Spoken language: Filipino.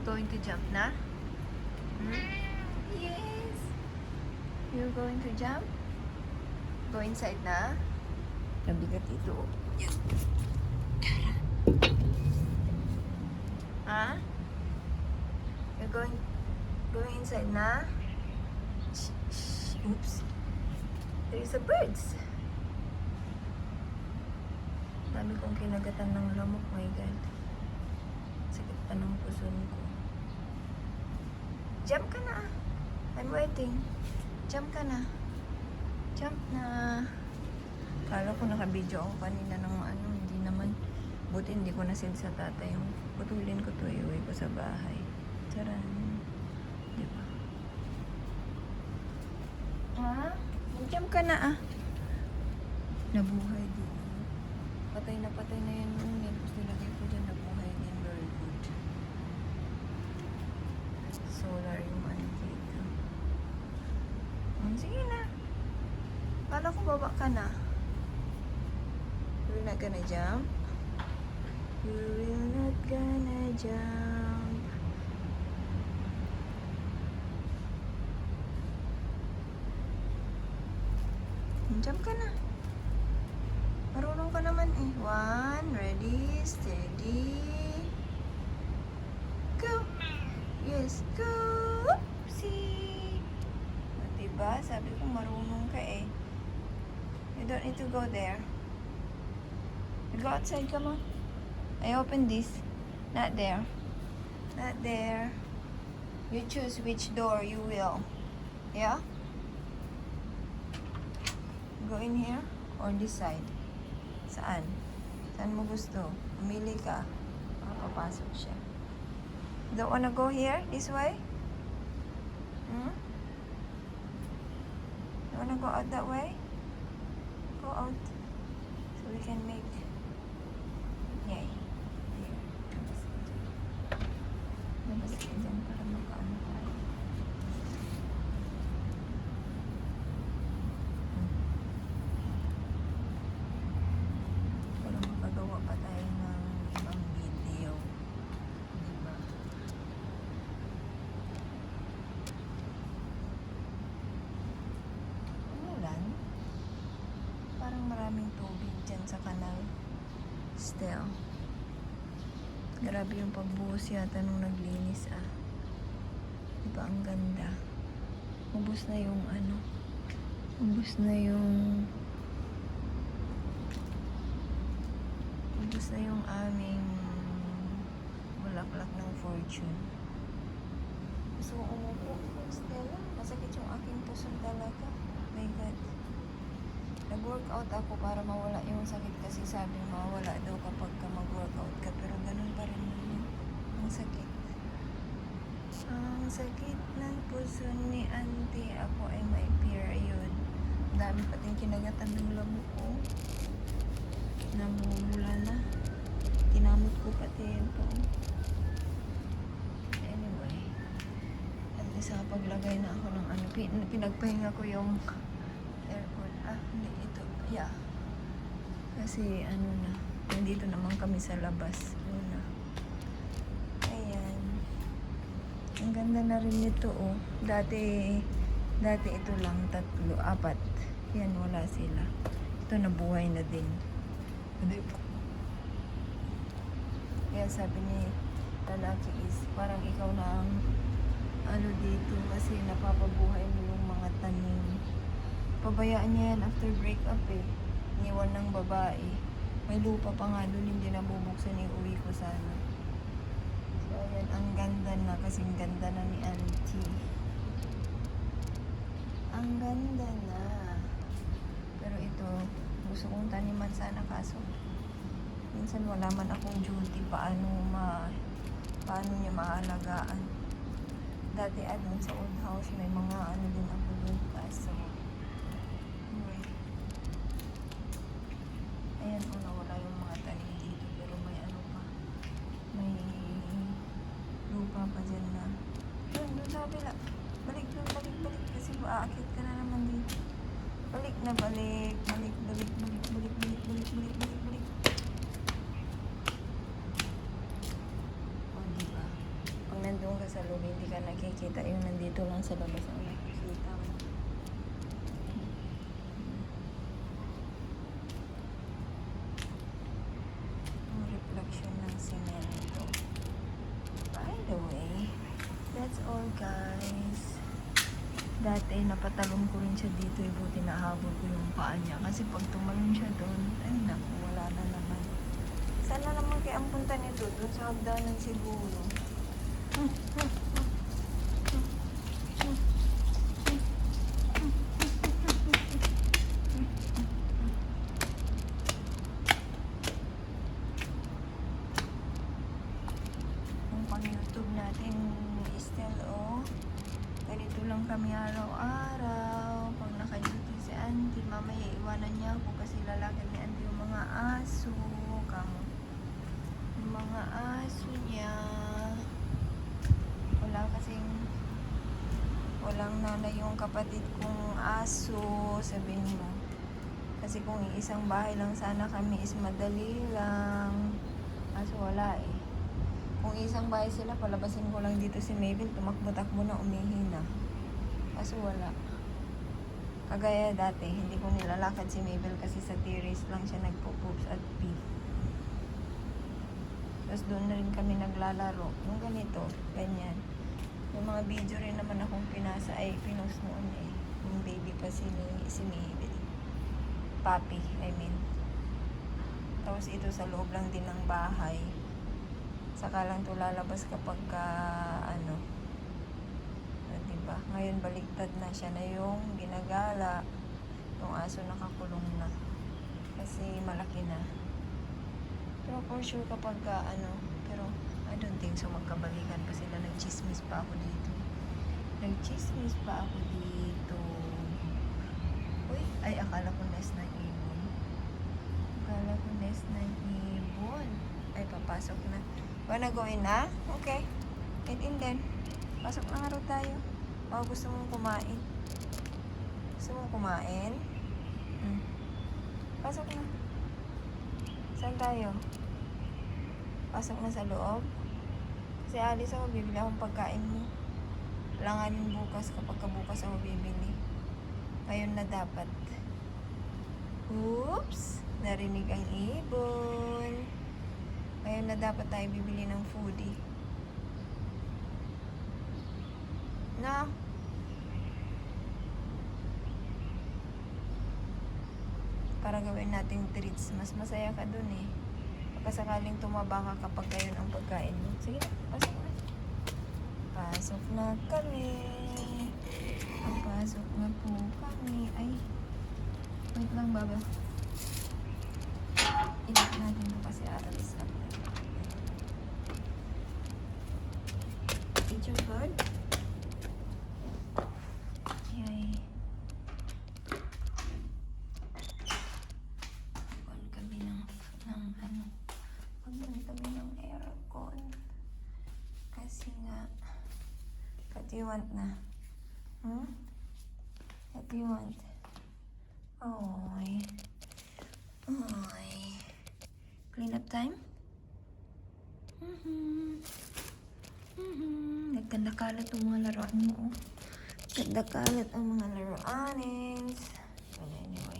You're going to jump na? Hmm? Yes. You're going to jump? Go inside na? Nabigat ito. Yes. Ha? You're going inside na? Oops. There is a birds. Dami kong kinagatan ng lamok. My God. Sakit pa ng puson ko. Jump ka na. I'm waiting. Jump ka na. Jump na. Kala ko nakabidyo ako kanina ng ano. Hindi naman. Buti hindi ko nasin sa tatay. Putulin ko to. Iuwi ko sa bahay. Charan. Diba? Ha? Jump ka na ah. Nabuhay din. Patay na yan noon. Tapos nilagay ko dyan. Nabuhay din. Very good. Solar yung ano dito. Sige na. Kala ko baba ka na. You're not gonna jump? You're not gonna jump. Jump ka na. Marunong ka naman eh. 1, ready, steady. Go! Yes, go! Oopsie! O, diba? Sabi ko marunong ka eh. You don't need to go there. You go outside, come on. I open this. Not there. Not there. You choose which door you will. Yeah? Go in here or this side? Saan? Saan mo gusto? Pumili ka. Papasok siya. Don't wanna go here? This way? Hmm? You wanna go out that way? Go out. So we can make... Yay. Here. Labas ka dyan para makaano tayo. Para makagawa pa tayo ng ibang video. Diba? Umulan. Parang maraming tubig dyan sa kanal. Still. Grabe yung pagbuhos yata nung naglinis ah. Diba ang ganda. Ubus na yung ano. Ubus na yung aming bulaklak ng fortune. So, umupo. Stella, masakit yung aking puson talaga. My God. Nag-workout ako para mawala yung sakit kasi sabi mawala daw kapag ka mag-workout ka. Pero ganun pa rin yun. Ang sakit. Ang sakit ng puson ni auntie. Ako ay may period. Dami pating kinagatan ng lamok ko. Namumula na. Tinamot ko pati ito. Anyway. At least paglagay na ako ng ano. Pinagpahinga ko yung aircon. Hindi ito. Yeah. Kasi ano na. Nandito naman kami sa labas. Una. Ayan. Ang ganda na rin nito oh. Dati ito lang 3, 4. Yan wala sila. Ito nabuhay na din. Hindi po. Kaya sabi ni lalaki is parang ikaw na ang ano dito kasi napapabuhay mo yung mga tanim. Pabayaan niya yan after breakup eh. Iniwan ng babae. May lupa pa nga doon, hindi nabubuksan yung uwi ko sana. So ayan, ang ganda na kasing ganda na ni auntie. Ang ganda na. Pero ito, gusto kong taniman sana kaso minsan wala man akong duty paano niya maalagaan. Dati doon sa old house may mga ano din ako doon kaso anyway. Ayan o nawala yung mga tanim dito pero may ano pa may lupa pa dyan na doon sa kabila. Balik kasi aakit ka na naman dito. Balik. O nandun ka sa loob, hindi ka nakikita. Yung nandito lang sa labas ang nakikita mo. Ang reflection ng simento. By the way, that's all guys. Dati napatalon ko rin siya dito, buti nahabol ko yung paa niya. Kasi pag tumalon siya doon, ay naku, wala na naman. Sana naman kaya ang punta nito doon sa hagdanan siguro. Yung pang YouTube natin, still ganito lang kami araw-araw. Pag naka-duty si auntie, mamaya iwanan niya ako kasi lalaki ni auntie yung mga aso. Kamo. Yung mga aso niya. Walang nanay yung kapatid kong aso, sabihin mo. Kasi kung isang bahay lang sana kami is madali lang. Kaso wala eh. Kung isang bahay sila, palabasin ko lang dito si Mabel, tumakbo-takbo na, umihi na. Kaso wala. Kagaya dati, hindi ko nilalakad si Mabel kasi sa terrace lang siya nagpo-poops at pee. Tapos doon na rin kami naglalaro. Yung ganito, ganyan. Yung mga video rin naman akong pinost noon eh. Yung baby pa si Mabel. Papi, I mean. Tapos ito sa loob lang din ng bahay. Saka lang ito lalabas kapag diba? Ngayon baligtad na siya na yung ginagala. Yung aso nakakulong na. Kasi malaki na. Pero for sure kapag pero I don't think so magkabalikan pa sila. Nagchismis pa ako dito. Uy, ay akala ko nest ng ibon. Ay, papasok na. Wanna go in na? Okay. Get in then. Pasok na nga raw tayo. O, gusto mong kumain? Pasok na. Saan tayo? Pasok na sa loob? Kasi alis ako, bibili akong pagkain mo. Langanin bukas kapag bukas ako bibili. Ngayon na dapat. Oops! Narinig ang ibon. Ngayon na dapat tayo bibili ng foodie. Na? Para gawin nating treats. Mas masaya ka dun eh. Pagkasakaling tumaba ka kapag gayon ang pagkain mo. Sige na, pasok na. Pasok na kami. Pasok na po kami. Ay, wait lang baba. Ilak natin ito kasi alis lang. Eat your food. Yay. Pagod kami ng aircon. Kasi nga, what do you want na? What do you want? Oy. Clean up time? Nagkandakalat ang mga laruan mo. Nagkandakalat ang mga laruanins. Wala niyo.